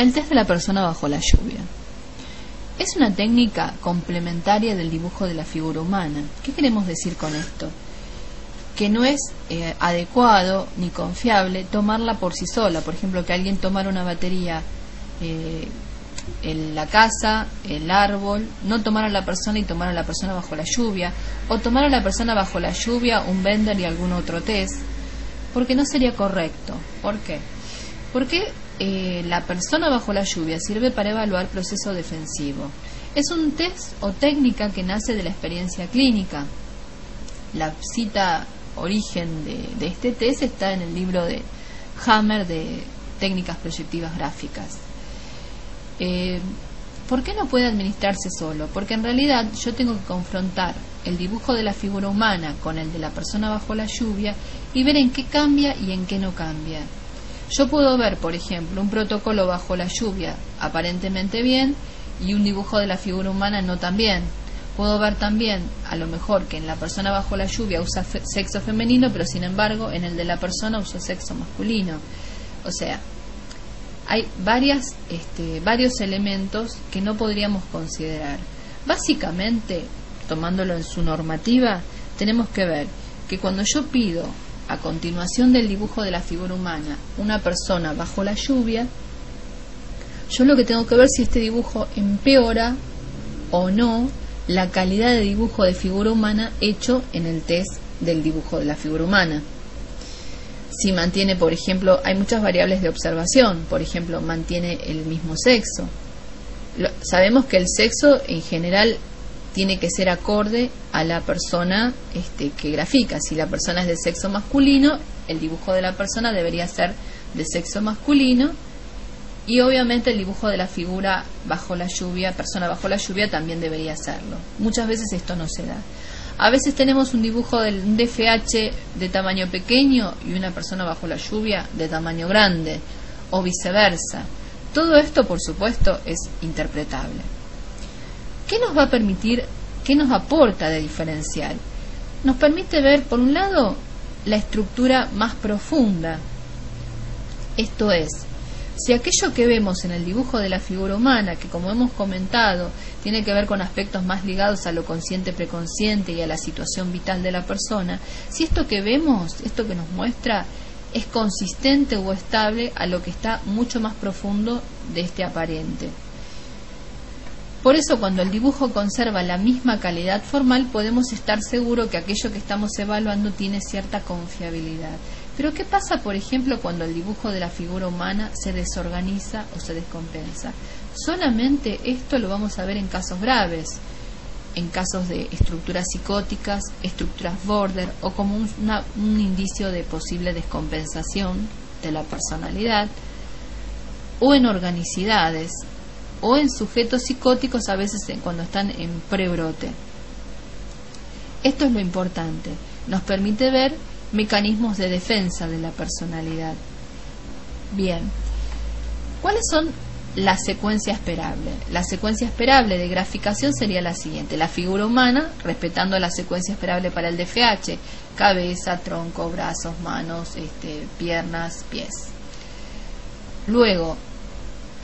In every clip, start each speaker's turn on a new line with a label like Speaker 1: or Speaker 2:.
Speaker 1: El test de la persona bajo la lluvia. Es una técnica complementaria del dibujo de la figura humana. ¿Qué queremos decir con esto? Que no es adecuado ni confiable tomarla por sí sola. Por ejemplo, que alguien tomara una batería en la casa, el árbol, no tomara a la persona y tomara a la persona bajo la lluvia, o tomara a la persona bajo la lluvia, un Bender y algún otro test, porque no sería correcto. ¿Por qué? Porque la persona bajo la lluvia sirve para evaluar proceso defensivo. Es un test o técnica que nace de la experiencia clínica. La cita origen de este test está en el libro de Hammer de técnicas proyectivas gráficas. ¿Por qué no puede administrarse solo? Porque en realidad yo tengo que confrontar el dibujo de la figura humana con el de la persona bajo la lluvia y ver en qué cambia y en qué no cambia. Yo puedo ver, por ejemplo, un protocolo bajo la lluvia aparentemente bien y un dibujo de la figura humana no tan bien. Puedo ver también, a lo mejor, que en la persona bajo la lluvia usa sexo femenino, pero sin embargo en el de la persona usa sexo masculino. O sea, hay varios elementos que no podríamos considerar. Básicamente, tomándolo en su normativa, tenemos que ver que cuando yo pido a continuación del dibujo de la figura humana una persona bajo la lluvia, yo lo que tengo que ver si este dibujo empeora o no la calidad de dibujo de figura humana hecho en el test del dibujo de la figura humana. Si mantiene, por ejemplo, hay muchas variables de observación, por ejemplo, mantiene el mismo sexo. Sabemos que el sexo en general tiene que ser acorde a la persona que grafica. Si la persona es de sexo masculino, el dibujo de la persona debería ser de sexo masculino, y obviamente el dibujo de la figura bajo la lluvia, persona bajo la lluvia, también debería serlo. Muchas veces esto no se da. A veces tenemos un dibujo del DFH de tamaño pequeño y una persona bajo la lluvia de tamaño grande, o viceversa. Todo esto, por supuesto, es interpretable. ¿Qué nos va a permitir, qué nos aporta de diferencial? Nos permite ver, por un lado, la estructura más profunda. Esto es, si aquello que vemos en el dibujo de la figura humana, que como hemos comentado, tiene que ver con aspectos más ligados a lo consciente, preconsciente y a la situación vital de la persona, si esto que vemos, esto que nos muestra, es consistente o estable a lo que está mucho más profundo de este aparente. Por eso, cuando el dibujo conserva la misma calidad formal, podemos estar seguros que aquello que estamos evaluando tiene cierta confiabilidad. Pero ¿qué pasa, por ejemplo, cuando el dibujo de la figura humana se desorganiza o se descompensa? Solamente esto lo vamos a ver en casos graves, en casos de estructuras psicóticas, estructuras border, o como un indicio de posible descompensación de la personalidad, o en organicidades, o en sujetos psicóticos, a veces cuando están en prebrote. Esto es lo importante, nos permite ver mecanismos de defensa de la personalidad. Bien, ¿cuáles son la secuencia esperable? La secuencia esperable de graficación sería la siguiente: la figura humana, respetando la secuencia esperable para el DFH, cabeza, tronco, brazos, manos, piernas, pies. Luego,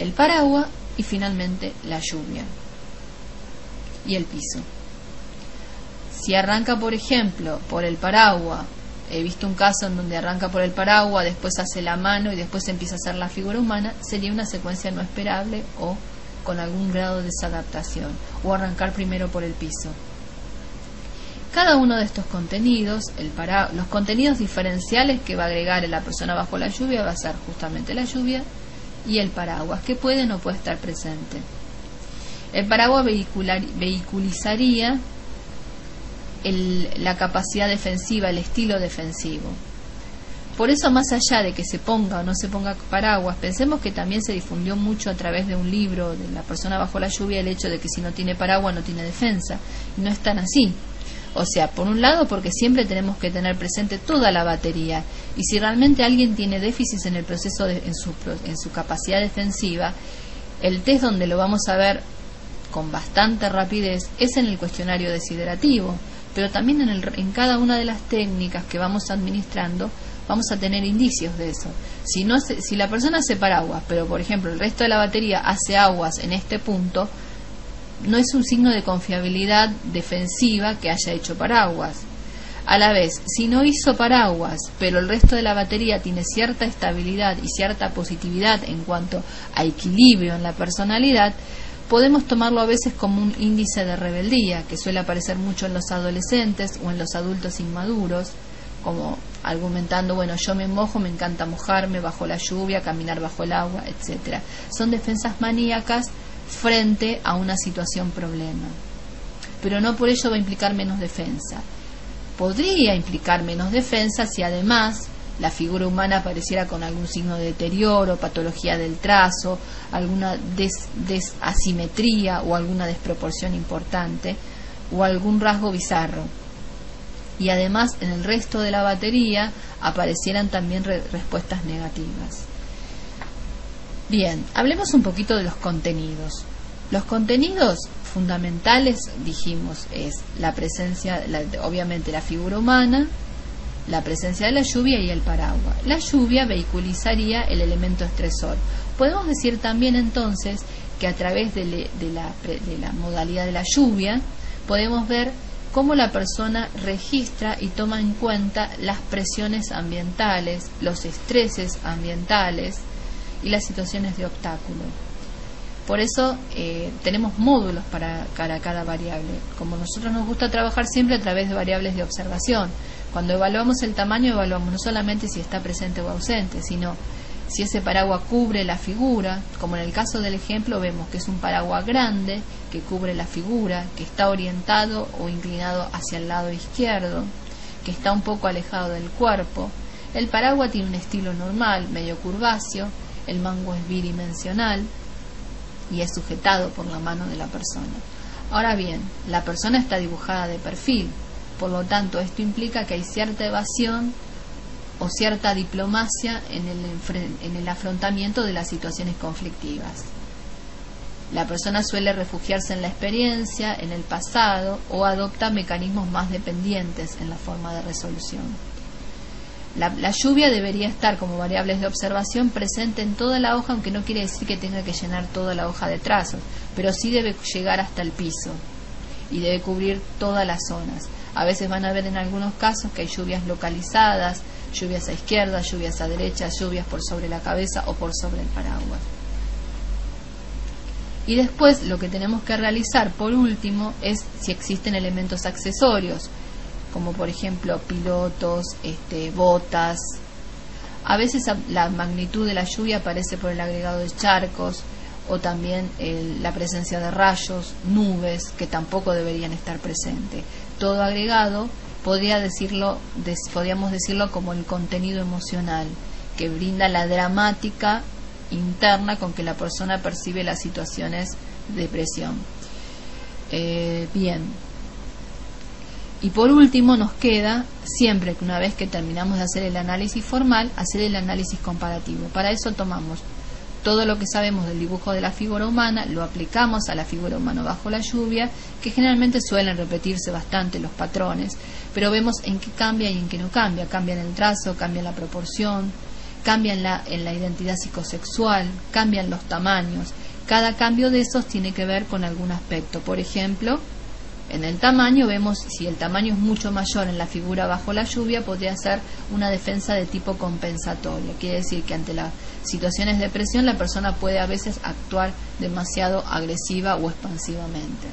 Speaker 1: el paraguas y finalmente la lluvia y el piso. Si arranca, por ejemplo, por el paraguas, he visto un caso en donde arranca por el paraguas, después hace la mano y después empieza a hacer la figura humana, sería una secuencia no esperable o con algún grado de desadaptación, o arrancar primero por el piso. Cada uno de estos contenidos, los contenidos diferenciales que va a agregar la persona bajo la lluvia, va a ser justamente la lluvia y el paraguas, que puede o no puede estar presente. El paraguas vehiculizaría la capacidad defensiva, el estilo defensivo. Por eso, más allá de que se ponga o no se ponga paraguas, pensemos que también se difundió mucho a través de un libro de la persona bajo la lluvia el hecho de que si no tiene paraguas no tiene defensa. Y no es tan así. O sea, por un lado, porque siempre tenemos que tener presente toda la batería, y si realmente alguien tiene déficits en el proceso en su capacidad defensiva, el test donde lo vamos a ver con bastante rapidez es en el cuestionario desiderativo, pero también en cada una de las técnicas que vamos administrando vamos a tener indicios de eso. Si la persona hace paraguas, pero por ejemplo el resto de la batería hace aguas en este punto, no es un signo de confiabilidad defensiva que haya hecho paraguas. A la vez, si no hizo paraguas, pero el resto de la batería tiene cierta estabilidad y cierta positividad en cuanto a equilibrio en la personalidad, podemos tomarlo a veces como un índice de rebeldía, que suele aparecer mucho en los adolescentes o en los adultos inmaduros, como argumentando, bueno, yo me mojo, me encanta mojarme bajo la lluvia, caminar bajo el agua, etcétera. Son defensas maníacas frente a una situación problema. Pero no por ello va a implicar menos defensa. Podría implicar menos defensa si además la figura humana apareciera con algún signo de deterioro, patología del trazo, alguna asimetría o alguna desproporción importante o algún rasgo bizarro. Y además en el resto de la batería aparecieran también respuestas negativas. Bien, hablemos un poquito de los contenidos. Los contenidos fundamentales, dijimos, es la presencia, obviamente la figura humana, la presencia de la lluvia y el paraguas. La lluvia vehiculizaría el elemento estresor. Podemos decir también entonces que a través de la modalidad de la lluvia podemos ver cómo la persona registra y toma en cuenta las presiones ambientales, los estreses ambientales y las situaciones de obstáculo. Por eso tenemos módulos para cada variable. Como nosotros nos gusta trabajar siempre a través de variables de observación. Cuando evaluamos el tamaño, evaluamos no solamente si está presente o ausente, sino si ese paraguas cubre la figura. Como en el caso del ejemplo vemos que es un paraguas grande que cubre la figura, que está orientado o inclinado hacia el lado izquierdo, que está un poco alejado del cuerpo. El paraguas tiene un estilo normal, medio curváceo, el mango es bidimensional y es sujetado por la mano de la persona. Ahora bien, la persona está dibujada de perfil, por lo tanto esto implica que hay cierta evasión o cierta diplomacia en el afrontamiento de las situaciones conflictivas. La persona suele refugiarse en la experiencia, en el pasado, o adopta mecanismos más dependientes en la forma de resolución. La lluvia debería estar como variables de observación presente en toda la hoja, aunque no quiere decir que tenga que llenar toda la hoja de trazos, pero sí debe llegar hasta el piso y debe cubrir todas las zonas. A veces van a ver en algunos casos que hay lluvias localizadas, lluvias a izquierda, lluvias a derecha, lluvias por sobre la cabeza o por sobre el paraguas. Y después lo que tenemos que realizar por último es si existen elementos accesorios, como por ejemplo pilotos, botas. A veces la magnitud de la lluvia aparece por el agregado de charcos o también la presencia de rayos, nubes, que tampoco deberían estar presentes. Todo agregado podríamos decirlo como el contenido emocional, que brinda la dramática interna con que la persona percibe las situaciones de presión. Bien. Y por último nos queda, siempre que una vez que terminamos de hacer el análisis formal, hacer el análisis comparativo. Para eso tomamos todo lo que sabemos del dibujo de la figura humana, lo aplicamos a la figura humana bajo la lluvia, que generalmente suelen repetirse bastante los patrones, pero vemos en qué cambia y en qué no cambia. Cambia en el trazo, cambia en la proporción, cambia en la identidad psicosexual, cambian los tamaños. Cada cambio de esos tiene que ver con algún aspecto. Por ejemplo, en el tamaño vemos si el tamaño es mucho mayor en la figura bajo la lluvia, podría ser una defensa de tipo compensatorio. Quiere decir que ante las situaciones de presión la persona puede a veces actuar demasiado agresiva o expansivamente.